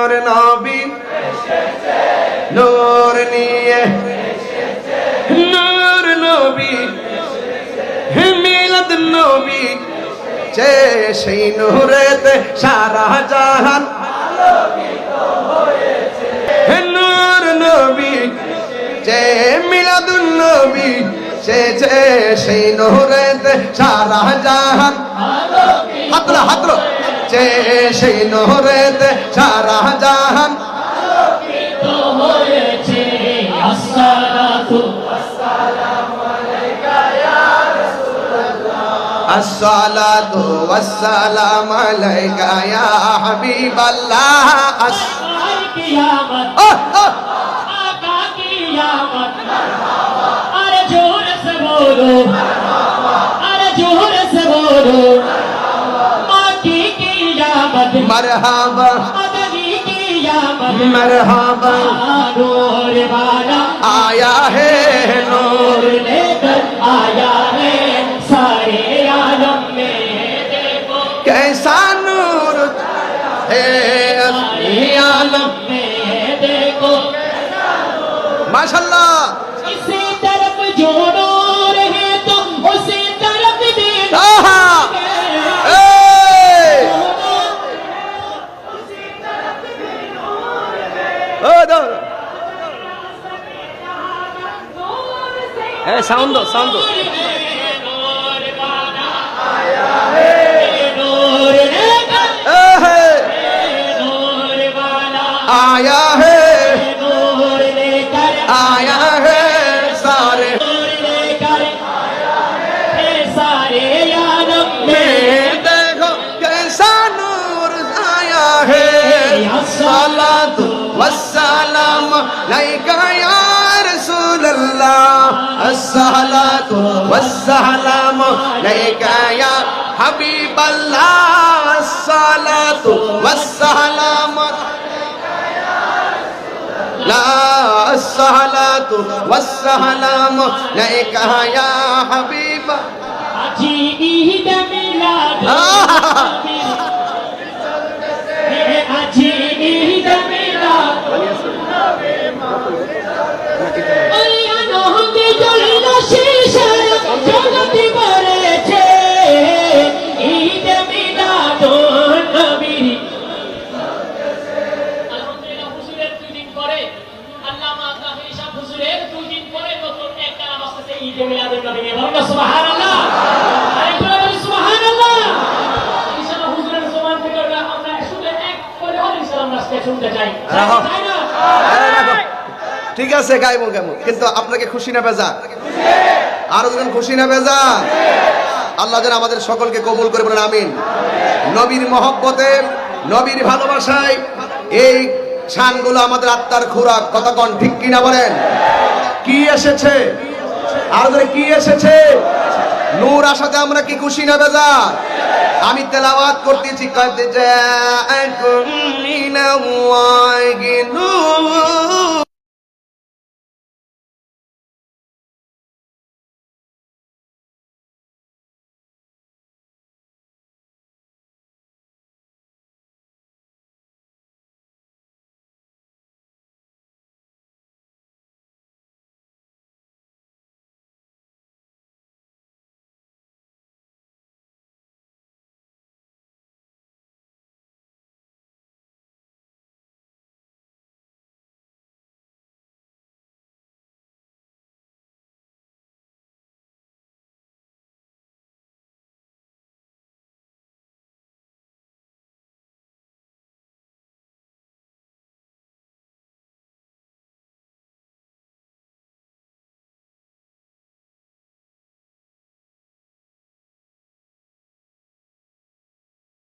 নূর নবী নূর নিয়ে নূর নবী মিলাদ নবী যে সেই নূরেতে সারা জাহান নূর নবী যে মিলাদুন নবী সে যে সেই নূরেতে সারা জাহান হাতরা হাতরা যে সেই নূরেতে সারা জাহান হয়েছে। আসসালাতু ওয়াসসালামু আলাইকা ইয়া রাসূলুল্লাহ আসসালাতু ওয়াসসালামু আলাইকা ইয়া হাবিবাল্লাহ কিয়ামত आका कियामत अरे जोर से बोलो अरे जोर से बोलो माँ की कियामत मरहबा मदनी कियामत मरहबा नूर वाला आया है नूर लेकर आया है सारे आलम में देखो कैसा नूर है आलम में देखो माशाल्लाह इसी तरफ जो नूर है तो उसी तरफ भी आहा ए ओ दो ए साउंड दो नूर वाला आया है नूर लेकर नूर वाला आया है नूर लेकर आया है सारे नूर लेकर आया है सारे आलम में देखो कैसा नूर आया है सलातु वस्सलाम अलैका या रसूल अल्लाह अस्सलातु वस्सलाम अलैका या हबीब अल्लाह अस्सलातु वस्सलाम ला अस्सलातु वस्सलाम अलैका या हबीब আজি ঈদ মিলাদ আজি ঈদ মিলাদ ওই আনন্দে জ্বলল শিশার জগতি ভরেছে ঈদ মিলাদ নবী আলহামদুলিল্লাহ হুজুরের 2 দিন পরে আল্লামা তাহির শাহ হুজুরের 2 দিন পরে নতুন একটা নামাজ আছে ঈদ মিলাদ নবী বলুন সুবহানাল্লাহ ঠিক আছে গাইবো কেমন কিন্তু আপনাকে খুশি না বেজা আরো যেন খুশি না বেজা আল্লাহ যেন আমাদের সকলকে কবুল করে বলেন আমিন নবীর মহব্বতে নবীর ভালোবাসায় এই শানগুলো আমাদের আত্মার খোরাক কতক্ষণ ঠিক কিনা বলেন কি এসেছে আরো যেন কি এসেছে নূর আসাতে আমরা কি খুশি না বেজা আমি তেলাওয়াত করতেছি কদ জাআকুম মিনাল্লাহি